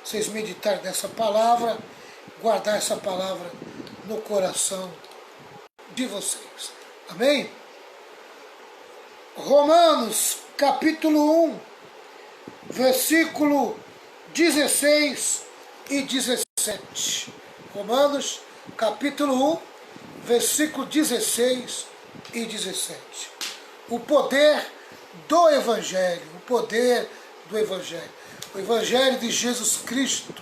vocês meditarem nessa palavra, guardar essa palavra no coração de vocês. Amém? Romanos, capítulo 1, versículo 16 e 17. Romanos, capítulo 1, versículo 16 e 17. O poder do Evangelho, o poder do Evangelho. O Evangelho de Jesus Cristo,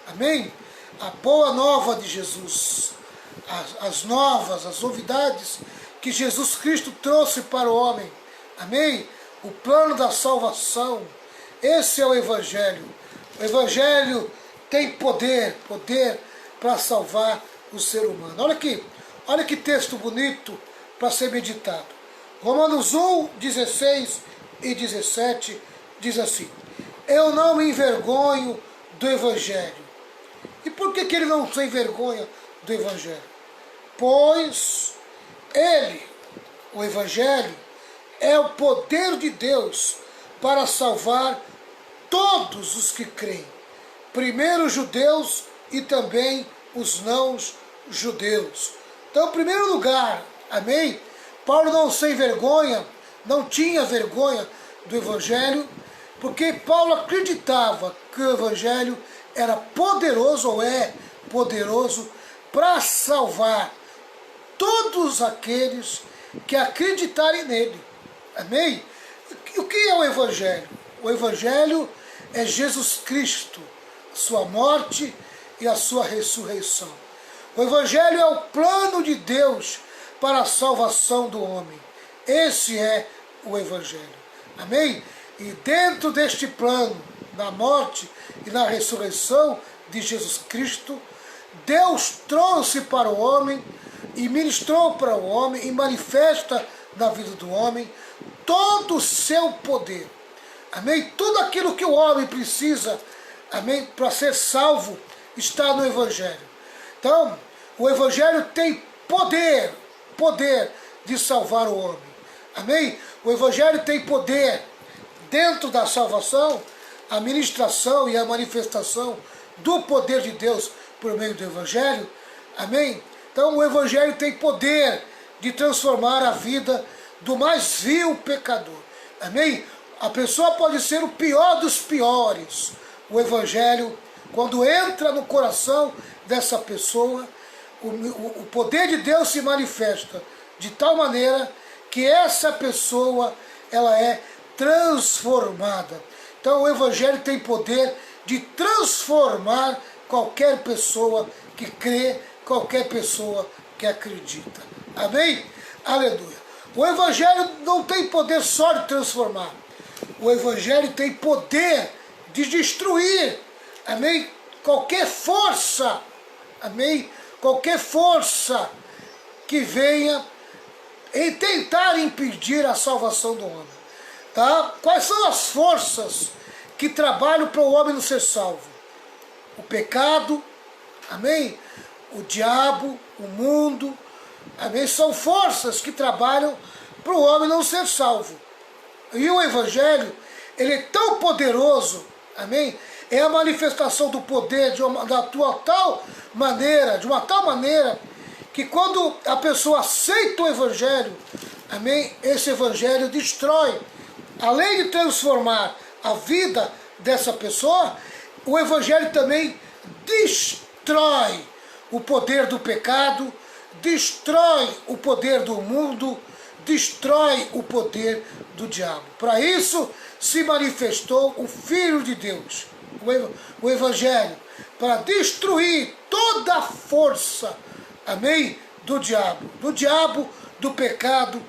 amém? A boa nova de Jesus, as novidades que Jesus Cristo trouxe para o homem, amém? O plano da salvação, esse é o Evangelho. O Evangelho tem poder para salvar o ser humano. Olha que texto bonito para ser meditado. Romanos 1, 16 e 17 diz assim: eu não me envergonho do Evangelho. E por que ele não se envergonha do Evangelho? Pois ele, o Evangelho, é o poder de Deus para salvar todos os que creem. Primeiro os judeus e também os não judeus. Então, em primeiro lugar, amém? Paulo não sem vergonha, não tinha vergonha do Evangelho, porque Paulo acreditava que o Evangelho era poderoso, ou é poderoso, para salvar todos aqueles que acreditarem nele. Amém? O que é o Evangelho? O Evangelho é Jesus Cristo, sua morte e a sua ressurreição. O Evangelho é o plano de Deus para a salvação do homem. Esse é o Evangelho. Amém? E dentro deste plano, na morte e na ressurreição de Jesus Cristo, Deus trouxe para o homem e ministrou para o homem e manifesta na vida do homem todo o seu poder. Amém? Tudo aquilo que o homem precisa, amém, para ser salvo, está no Evangelho. Então, o Evangelho tem poder de salvar o homem. Amém? O Evangelho tem poder dentro da salvação, a ministração e a manifestação do poder de Deus por meio do Evangelho. Amém? Então, o Evangelho tem poder de transformar a vida do mais vil pecador. Amém? A pessoa pode ser o pior dos piores. O Evangelho, quando entra no coração dessa pessoa, o poder de Deus se manifesta de tal maneira que essa pessoa, ela é transformada. Então o Evangelho tem poder de transformar qualquer pessoa que crê, qualquer pessoa que acredita. Amém? Aleluia. O Evangelho não tem poder só de transformar. O Evangelho tem poder de destruir. Amém? Qualquer força. Amém? Qualquer força que venha em tentar impedir a salvação do homem. Tá? Quais são as forças que trabalham para o homem não ser salvo? O pecado, amém? O diabo, o mundo, amém? São forças que trabalham para o homem não ser salvo. E o Evangelho, ele é tão poderoso, amém? É a manifestação do poder de uma tal maneira, que quando a pessoa aceita o Evangelho, amém? Esse Evangelho destrói. Além de transformar a vida dessa pessoa, o Evangelho também destrói o poder do pecado, destrói o poder do mundo, destrói o poder do diabo. Para isso se manifestou o Filho de Deus, o Evangelho, para destruir toda a força, amém, do diabo, do pecado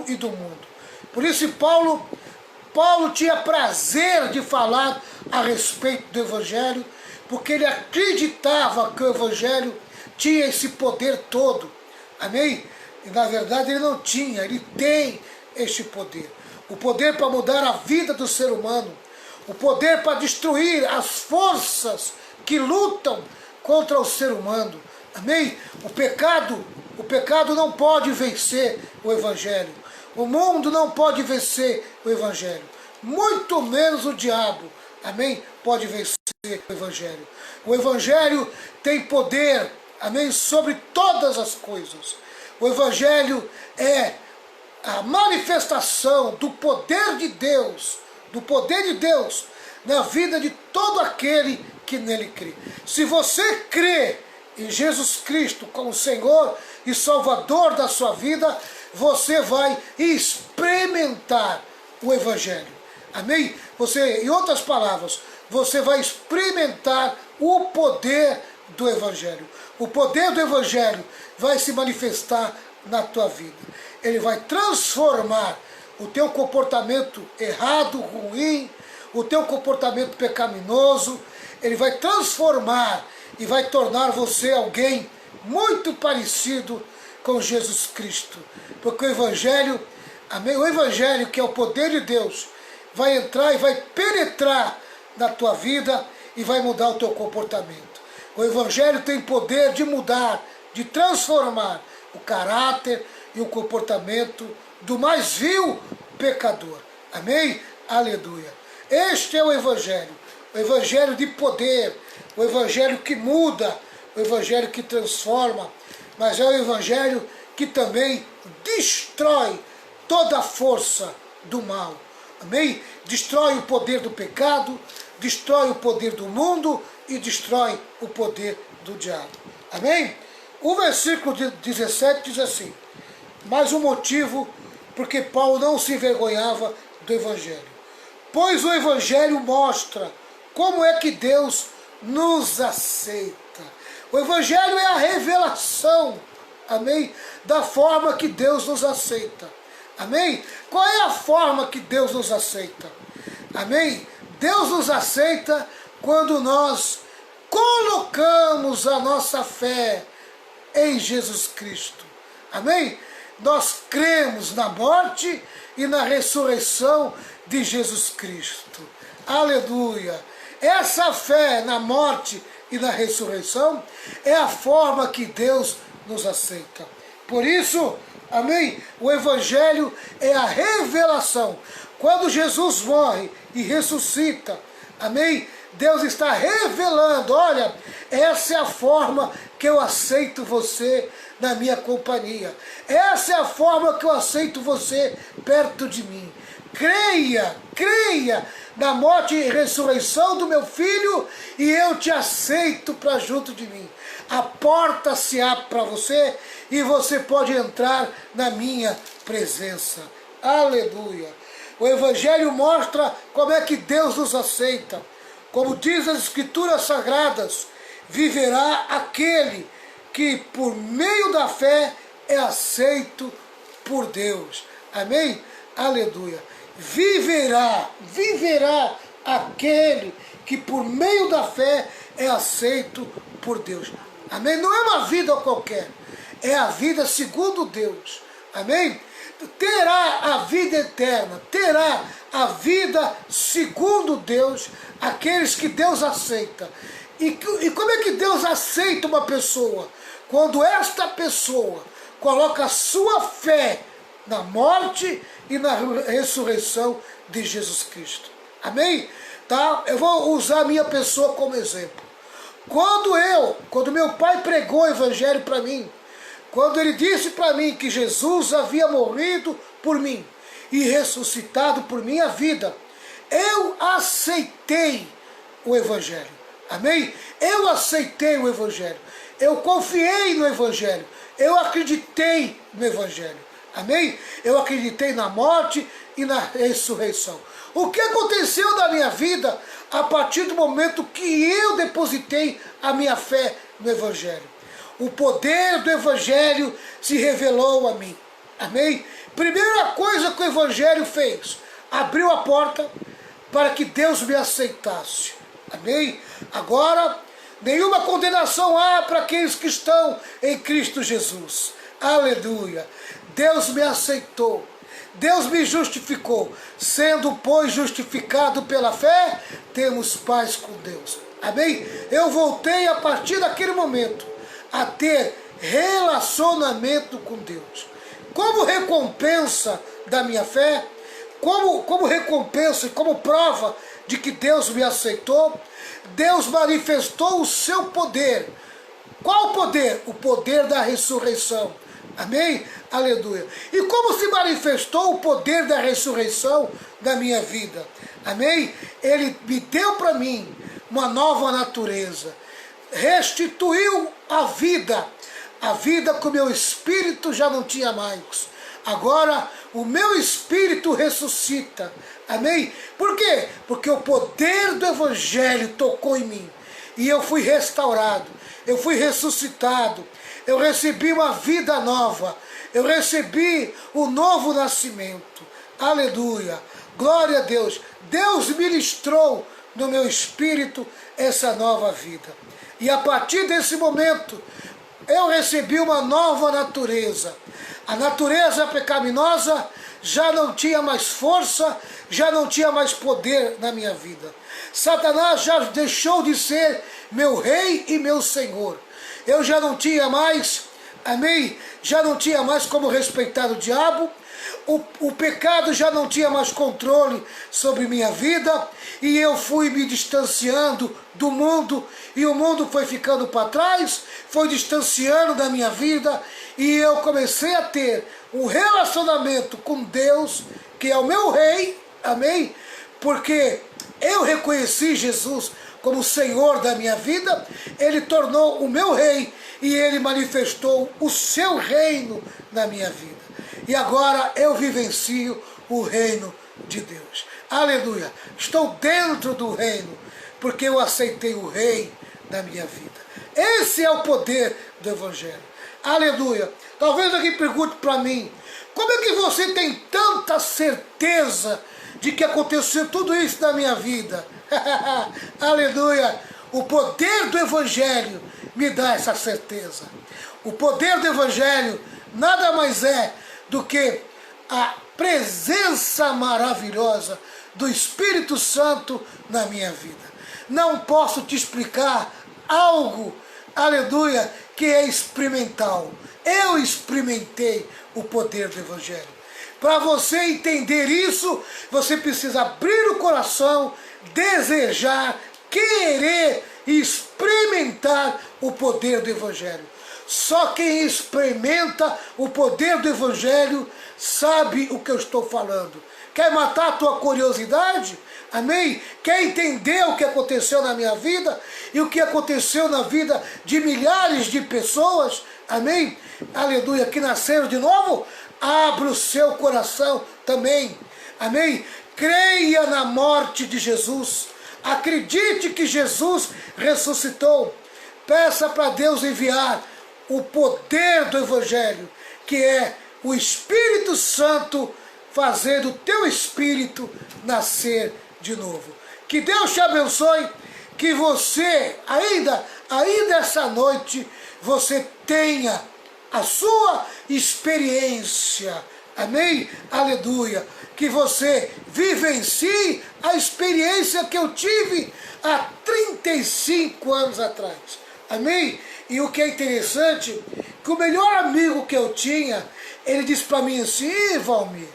e do mundo. Por isso Paulo tinha prazer de falar a respeito do Evangelho, porque ele acreditava que o Evangelho tinha esse poder todo. Amém? E na verdade ele não tinha, ele tem este poder. O poder para mudar a vida do ser humano. O poder para destruir as forças que lutam contra o ser humano. Amém? O pecado não pode vencer o Evangelho. O mundo não pode vencer o Evangelho. Muito menos o diabo. amém, pode vencer o Evangelho. O Evangelho tem poder, amém, sobre todas as coisas. O Evangelho é a manifestação do poder de Deus na vida de todo aquele que nele crê. Se você crê em Jesus Cristo como Senhor e Salvador da sua vida, você vai experimentar o Evangelho. Amém? Você, em outras palavras, você vai experimentar o poder do Evangelho. O poder do Evangelho vai se manifestar na tua vida. Ele vai transformar o teu comportamento errado, ruim, o teu comportamento pecaminoso. Ele vai transformar e vai tornar você alguém muito parecido com Jesus Cristo. Porque o Evangelho, amém? O Evangelho, que é o poder de Deus, vai entrar e vai penetrar na tua vida e vai mudar o teu comportamento. O Evangelho tem poder de mudar, de transformar o caráter e o comportamento do mais vil pecador. Amém? Aleluia. Este é o Evangelho de poder, o Evangelho que muda, o Evangelho que transforma, mas é o Evangelho que também destrói toda a força do mal. Amém? Destrói o poder do pecado, destrói o poder do mundo e destrói o poder do diabo. Amém? O versículo 17 diz assim: mais um motivo porque Paulo não se envergonhava do Evangelho. Pois o Evangelho mostra como é que Deus nos aceita. O Evangelho é a revelação, amém, da forma que Deus nos aceita. Amém? Qual é a forma que Deus nos aceita? Amém? Deus nos aceita quando nós colocamos a nossa fé em Jesus Cristo. Amém? Nós cremos na morte e na ressurreição de Jesus Cristo. Aleluia! Essa fé na morte e na ressurreição é a forma que Deus nos aceita. Por isso, amém? O Evangelho é a revelação. Quando Jesus morre e ressuscita, amém? Deus está revelando, olha, essa é a forma que eu aceito você na minha companhia. Essa é a forma que eu aceito você perto de mim. Creia na morte e ressurreição do meu filho e eu te aceito para junto de mim. A porta se abre para você e você pode entrar na minha presença. Aleluia! O Evangelho mostra como é que Deus nos aceita. Como diz as Escrituras Sagradas, viverá aquele que por meio da fé é aceito por Deus. Amém? Aleluia! Viverá aquele que por meio da fé é aceito por Deus. Amém? Não é uma vida qualquer, é a vida segundo Deus. Amém? Terá a vida eterna, terá a vida segundo Deus, aqueles que Deus aceita. E como é que Deus aceita uma pessoa? Quando esta pessoa coloca a sua fé na morte e na ressurreição de Jesus Cristo. Amém? Tá? Eu vou usar a minha pessoa como exemplo. Quando meu pai pregou o Evangelho para mim, quando ele disse para mim que Jesus havia morrido por mim e ressuscitado por minha vida, eu aceitei o Evangelho. Amém? Eu aceitei o Evangelho. Eu confiei no Evangelho. Eu acreditei no Evangelho. Amém? Eu acreditei na morte e na ressurreição. O que aconteceu na minha vida a partir do momento que eu depositei a minha fé no Evangelho? O poder do Evangelho se revelou a mim. Amém? Primeira coisa que o Evangelho fez, abriu a porta para que Deus me aceitasse. Amém? Agora, nenhuma condenação há para aqueles que estão em Cristo Jesus. Aleluia! Deus me aceitou. Deus me justificou. Sendo, pois, justificado pela fé, temos paz com Deus. Amém? Eu voltei a partir daquele momento a ter relacionamento com Deus. Como recompensa da minha fé, como recompensa e como prova de que Deus me aceitou, Deus manifestou o seu poder. Qual poder? O poder da ressurreição. Amém? Aleluia. E como se manifestou o poder da ressurreição na minha vida? Amém? Ele me deu para mim uma nova natureza. Restituiu a vida que o meu espírito já não tinha mais. Agora o meu espírito ressuscita. Amém? Por quê? Porque o poder do Evangelho tocou em mim. E eu fui restaurado. Eu fui ressuscitado. Eu recebi uma vida nova. Eu recebi um novo nascimento. Aleluia. Glória a Deus. Deus ministrou no meu espírito essa nova vida. E a partir desse momento, eu recebi uma nova natureza. A natureza pecaminosa já não tinha mais força, já não tinha mais poder na minha vida. Satanás já deixou de ser meu rei e meu senhor. Eu já não tinha mais, amém? Já não tinha mais como respeitar o diabo. O pecado já não tinha mais controle sobre minha vida. E eu fui me distanciando do mundo. E o mundo foi ficando para trás, foi distanciando da minha vida. E eu comecei a ter um relacionamento com Deus, que é o meu rei, amém? Porque eu reconheci Jesus como Senhor da minha vida, Ele tornou o meu rei e Ele manifestou o seu reino na minha vida. E agora eu vivencio o reino de Deus. Aleluia! Estou dentro do reino, porque eu aceitei o rei da minha vida. Esse é o poder do Evangelho. Aleluia! Talvez alguém pergunte para mim, como é que você tem tanta certeza de que aconteceu tudo isso na minha vida? Aleluia! O poder do Evangelho me dá essa certeza. O poder do Evangelho nada mais é do que a presença maravilhosa do Espírito Santo na minha vida. Não posso te explicar algo, aleluia, que é experimental. Eu experimentei o poder do Evangelho. Para você entender isso, você precisa abrir o coração, desejar, querer e experimentar o poder do Evangelho. Só quem experimenta o poder do Evangelho sabe o que eu estou falando. Quer matar a tua curiosidade? Amém? Quer entender o que aconteceu na minha vida e o que aconteceu na vida de milhares de pessoas? Amém? Aleluia, que nasceram de novo? Abra o seu coração também. Amém? Creia na morte de Jesus. Acredite que Jesus ressuscitou. Peça para Deus enviar o poder do Evangelho, que é o Espírito Santo fazendo o teu espírito nascer de novo. Que Deus te abençoe, que você, ainda essa noite, você tenha a sua experiência. Amém? Aleluia. Que você vivencie a experiência que eu tive há 35 anos atrás. Amém? E o que é interessante, que o melhor amigo que eu tinha, ele disse para mim assim, Valmir,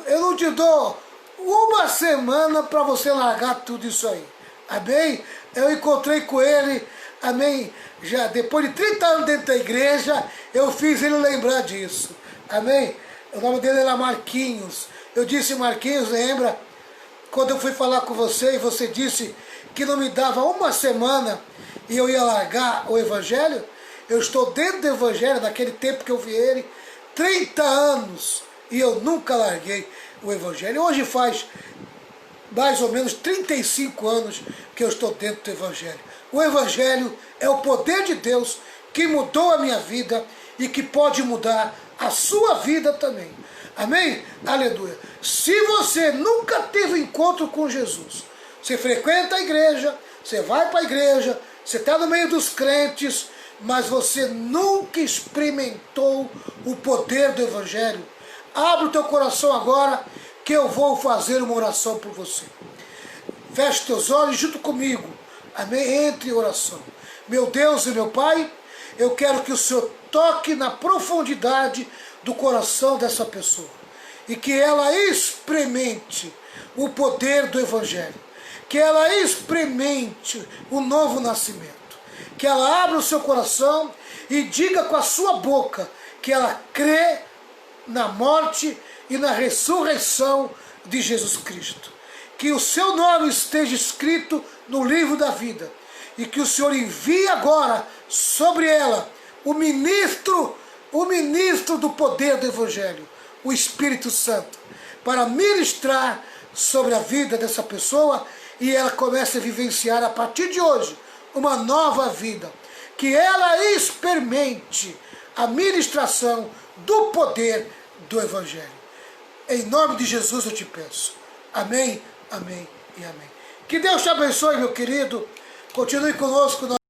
eu não te dou uma semana para você largar tudo isso aí. Amém? Eu encontrei com ele, amém? Já depois de 30 anos dentro da igreja, eu fiz ele lembrar disso. Amém? O nome dele era Marquinhos. Eu disse, Marquinhos, lembra? Quando eu fui falar com você e você disse que não me dava uma semana e eu ia largar o Evangelho, eu estou dentro do Evangelho, naquele tempo que eu vi ele, 30 anos, e eu nunca larguei o Evangelho. Hoje faz mais ou menos 35 anos que eu estou dentro do Evangelho. O Evangelho é o poder de Deus que mudou a minha vida e que pode mudar a sua vida também. Amém? Aleluia. Se você nunca teve encontro com Jesus, você frequenta a igreja, você vai para a igreja, você está no meio dos crentes, mas você nunca experimentou o poder do Evangelho, abre o teu coração agora, que eu vou fazer uma oração por você. Feche teus olhos junto comigo. Amém? Entre em oração. Meu Deus e meu Pai, eu quero que o Senhor toque na profundidade do coração dessa pessoa e que ela experimente o poder do Evangelho. que ela experimente o novo nascimento, que ela abra o seu coração e diga com a sua boca que ela crê na morte e na ressurreição de Jesus Cristo. Que o seu nome esteja escrito no livro da vida e que o Senhor envie agora sobre ela o ministro do poder do Evangelho, o Espírito Santo, para ministrar sobre a vida dessa pessoa e ela comece a vivenciar a partir de hoje uma nova vida. Que ela experimente a ministração do poder do Evangelho. Em nome de Jesus eu te peço. Amém, amém e amém. Que Deus te abençoe, meu querido. Continue conosco.